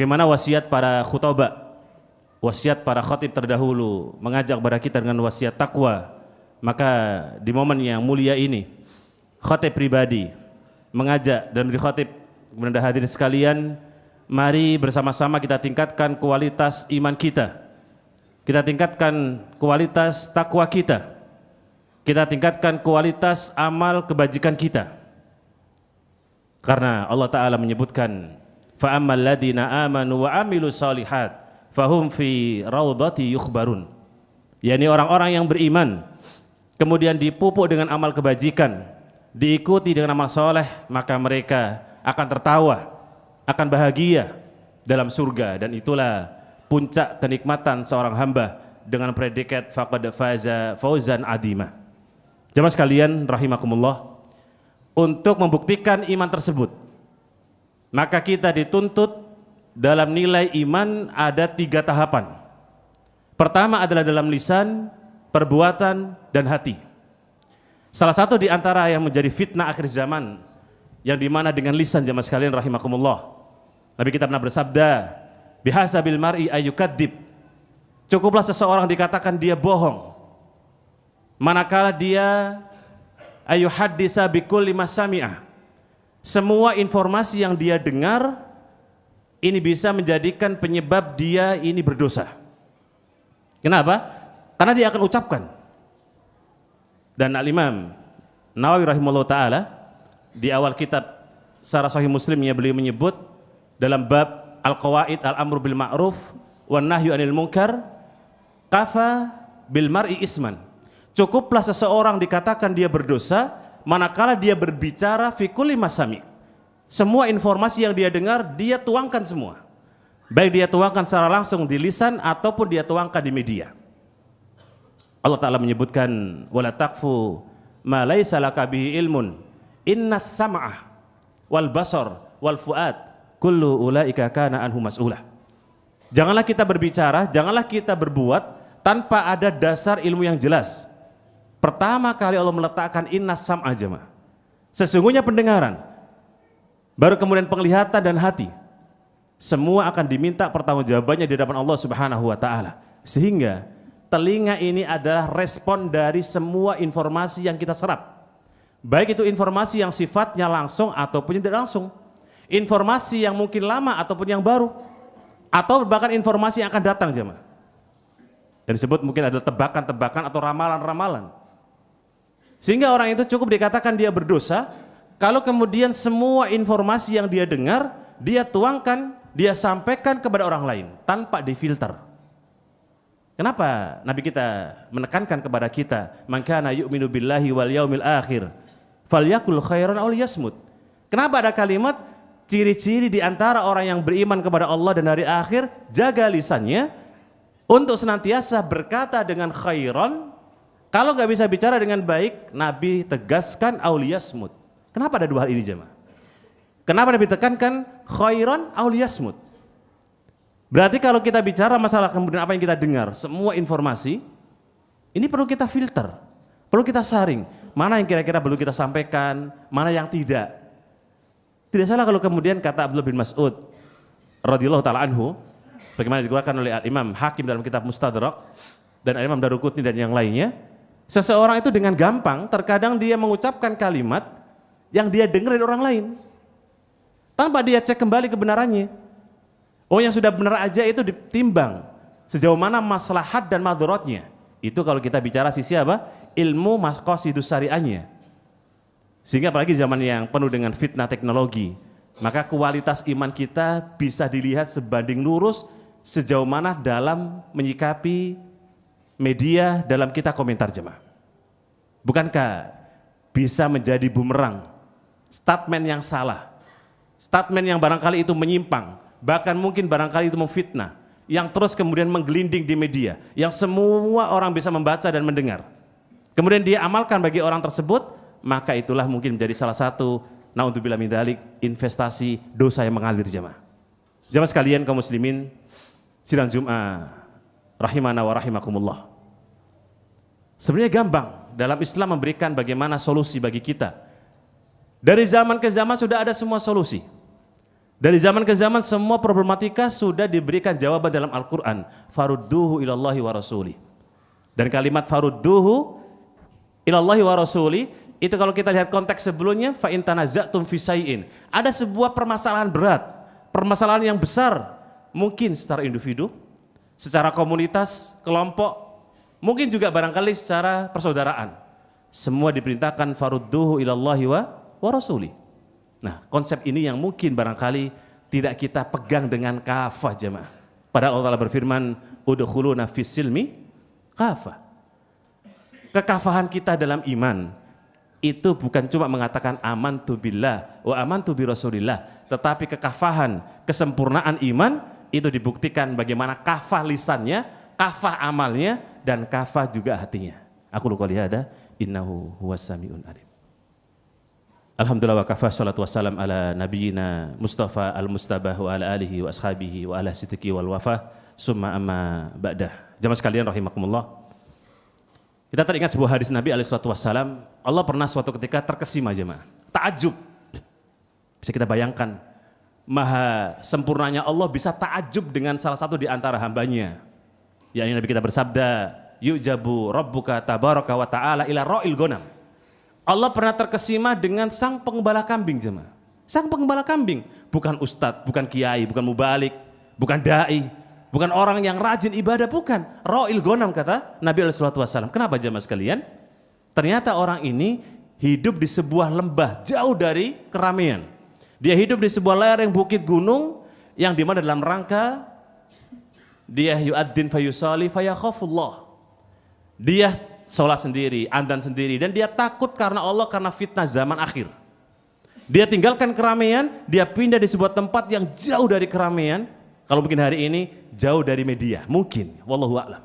Bagaimana wasiat para khutbah, wasiat para khatib terdahulu mengajak kepada kita dengan wasiat takwa. Maka di momen yang mulia ini khatib pribadi mengajak dan menjadi khatib kepada hadirin sekalian, mari bersama-sama kita tingkatkan kualitas iman kita. Kita tingkatkan kualitas takwa kita. Kita tingkatkan kualitas amal kebajikan kita. Karena Allah Ta'ala menyebutkan فَأَمَّا الَّذِينَ آمَنُوا وَعَمِلُوا الصَّالِحَاتِ فَهُمْ فِي رَوْضَةِ يُخْبَرُونَ. yakni orang-orang yang beriman kemudian dipupuk dengan amal kebajikan, diikuti dengan amal soleh, maka mereka akan tertawa, akan bahagia dalam surga. Dan itulah puncak kenikmatan seorang hamba dengan predikat faqad faza fauzan adima. Jemaah sekalian rahimakumullah, untuk membuktikan iman tersebut maka kita dituntut dalam nilai iman ada 3 tahapan. Pertama adalah dalam lisan, perbuatan, dan hati. Salah satu di antara yang menjadi fitnah akhir zaman, yang dimana dengan lisan jemaah sekalian rahimakumullah, Nabi kita pernah bersabda, bihasabil mar'i ayyukadzib, cukuplah seseorang dikatakan dia bohong manakala dia ayyuhaddisa bikulli ma sami'ah, semua informasi yang dia dengar ini bisa menjadikan penyebab dia ini berdosa. Kenapa? Karena dia akan ucapkan. Dan Al-Imam Nawawi rahimahullah ta'ala di awal kitab Syarah Sahih Muslimnya beliau menyebut dalam bab Al-Qawaid Al-Amru bil Ma'ruf wan Nahyu anil Munkar, kafa bil mar'i isman, cukuplah seseorang dikatakan dia berdosa manakala dia berbicara fi kulli masami, semua informasi yang dia dengar dia tuangkan semua, baik dia tuangkan secara langsung di lisan ataupun dia tuangkan di media. Allah Ta'ala menyebutkan wala taqfu ma laisa laka bihi ilmun innas sam'a wal basar wal fuad kullu ulaika kana anhu mas'ula. Janganlah kita berbicara, janganlah kita berbuat tanpa ada dasar ilmu yang jelas. Pertama kali Allah meletakkan innas sam'a, jemaah, sesungguhnya pendengaran, baru kemudian penglihatan dan hati, semua akan diminta pertanggungjawabannya di hadapan Allah Subhanahu wa Ta'ala. Sehingga telinga ini adalah respon dari semua informasi yang kita serap, baik itu informasi yang sifatnya langsung ataupun tidak langsung, informasi yang mungkin lama ataupun yang baru, atau bahkan informasi yang akan datang, jemaah. Dan disebut mungkin adalah tebakan-tebakan atau ramalan-ramalan. Sehingga orang itu cukup dikatakan dia berdosa kalau kemudian semua informasi yang dia dengar dia tuangkan, dia sampaikan kepada orang lain tanpa difilter. Kenapa Nabi kita menekankan kepada kita, man kana yu'minu billahi wal yaumil akhir falyakul khairan aw liyasmut. Kenapa ada kalimat ciri-ciri di antara orang yang beriman kepada Allah dan hari akhir, jaga lisannya untuk senantiasa berkata dengan khairan. Kalau nggak bisa bicara dengan baik, Nabi tegaskan auliyasmut. Kenapa ada 2 hal ini, jemaah? Kenapa Nabi tekankan khairan auliyasmut? Berarti kalau kita bicara masalah kemudian apa yang kita dengar, semua informasi ini perlu kita filter, perlu kita saring. Mana yang kira-kira perlu kita sampaikan, mana yang tidak. Tidak salah kalau kemudian kata Abdullah bin Mas'ud radhiyallahu taala anhu, bagaimana dikeluarkan oleh Imam Hakim dalam kitab Mustadrak dan Imam Daruqutni dan yang lainnya, seseorang itu dengan gampang terkadang dia mengucapkan kalimat yang dia dengar dari orang lain tanpa dia cek kembali kebenarannya. Oh, yang sudah benar aja itu ditimbang sejauh mana maslahat dan madharatnya. Itu kalau kita bicara sisi apa? Ilmu maqasidus syariahnya. Sehingga apalagi zaman yang penuh dengan fitnah teknologi, maka kualitas iman kita bisa dilihat sebanding lurus sejauh mana dalam menyikapi media dalam kita komentar, jemaah. Bukankah bisa menjadi bumerang statement yang salah, statement yang barangkali itu menyimpang, bahkan mungkin barangkali itu memfitnah, yang terus kemudian menggelinding di media, yang semua orang bisa membaca dan mendengar, kemudian dia amalkan bagi orang tersebut, maka itulah mungkin menjadi salah satu naudzubillah min dzalik investasi dosa yang mengalir, jemaah. Jemaah sekalian kaum muslimin sidang Jumat rahimana wa rahimakumullah. Sebenarnya gampang dalam Islam memberikan bagaimana solusi bagi kita. Dari zaman ke zaman sudah ada semua solusi. Dari zaman ke zaman semua problematika sudah diberikan jawaban dalam Al-Quran. Farudduhu ilallahi wa rasuli. Dan kalimat farudduhu ilallahi wa rasuli itu kalau kita lihat konteks sebelumnya, fa in tanaza'tum fi syai'in. Ada sebuah permasalahan berat, permasalahan yang besar, mungkin secara individu, secara komunitas, kelompok, mungkin juga barangkali secara persaudaraan. Semua diperintahkan farudduhu ilallahi wa rasuli. Nah, konsep ini yang mungkin barangkali tidak kita pegang dengan kafah jemaah. Padahal Allah Ta'ala berfirman, udkhuluna fis silmi kafah. Kekafahan kita dalam iman itu bukan cuma mengatakan amantu billah wa amantu bi rasulillah, tetapi kekafahan, kesempurnaan iman itu dibuktikan bagaimana kafah lisannya, kafah amalnya, dan kafah juga hatinya. Aku qouli hada, innahu huwas samiun alim. Alhamdulillah wa kafah, salatu wassalam ala nabiyina Mustafa al-Mustabah wa ala alihi wa ashabihi wa ala siddiqi wal wafah, summa amma ba'dah. Jamaah sekalian rahimakumullah. Kita teringat sebuah hadis Nabi alaihi salatu wassalam, Allah pernah suatu ketika terkesima jemaah, ta'ajub. Bisa kita bayangkan, maha sempurnanya Allah bisa ta'ajub dengan salah satu di antara hambanya. Yakni Nabi kita bersabda, yu'jabu rabbuka tabaraka wa ta'ala ila ra'il ghanam. Allah pernah terkesima dengan sang pengembala kambing jemaah. Sang pengembala kambing, bukan ustadz, bukan kiai, bukan mubalik, bukan dai, bukan orang yang rajin ibadah, bukan. Ra'il ghanam kata Nabi alaihi salatu wassalam. Kenapa jemaah sekalian? Ternyata orang ini hidup di sebuah lembah jauh dari keramaian. Dia hidup di sebuah lereng bukit gunung yang dimana dalam rangka dia yu'addin fayusali fayakhafullah. Dia sholat sendiri, adzan sendiri, dan dia takut karena Allah, karena fitnah zaman akhir. Dia tinggalkan keramaian, dia pindah di sebuah tempat yang jauh dari keramaian. Kalau mungkin hari ini jauh dari media, mungkin, wallahu a'lam.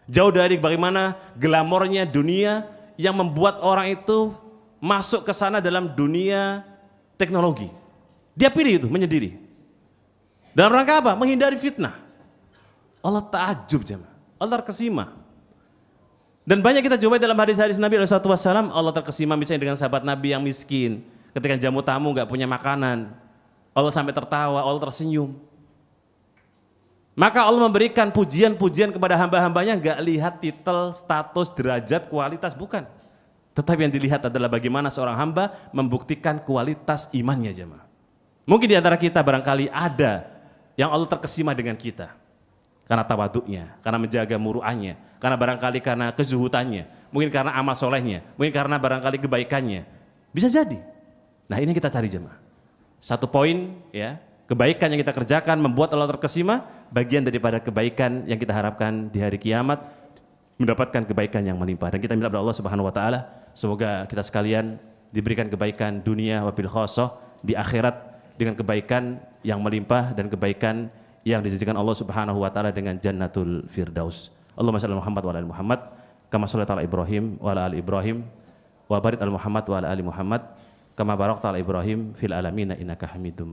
Jauh dari bagaimana glamornya dunia yang membuat orang itu masuk ke sana dalam dunia teknologi. Dia pilih itu, menyendiri. Dalam rangka apa? Menghindari fitnah. Allah ta'ajub jemaah, Allah terkesima. Dan banyak kita jumpai dalam hadis-hadis Nabi SAW, Allah terkesima misalnya dengan sahabat Nabi yang miskin. Ketika jamu tamu gak punya makanan, Allah sampai tertawa, Allah tersenyum. Maka Allah memberikan pujian-pujian kepada hamba-hambanya, gak lihat titel, status, derajat, kualitas, bukan. Tetapi yang dilihat adalah bagaimana seorang hamba membuktikan kualitas imannya jemaah. Mungkin di antara kita barangkali ada yang Allah terkesima dengan kita. Karena tawaduknya, karena menjaga muru'annya, karena barangkali karena kezuhutannya, mungkin karena amal solehnya, mungkin karena barangkali kebaikannya. Bisa jadi. Nah ini kita cari jemaah. Satu poin ya, kebaikan yang kita kerjakan membuat Allah terkesima, bagian daripada kebaikan yang kita harapkan di hari kiamat, mendapatkan kebaikan yang melimpah. Dan kita minta kepada Allah Subhanahu wa taala, semoga kita sekalian diberikan kebaikan dunia wabil khosoh, di akhirat dengan kebaikan yang melimpah dan kebaikan yang dijanjikan Allah Subhanahu wa taala dengan Jannatul Firdaus. Allahumma shalli ala Muhammad wa ala ali Muhammad kama shallaita ala Ibrahim wa ala ali Ibrahim wa barik ala Muhammad wa ala ali Muhammad kama barakta ala Ibrahim fil alamin innaka Hamidum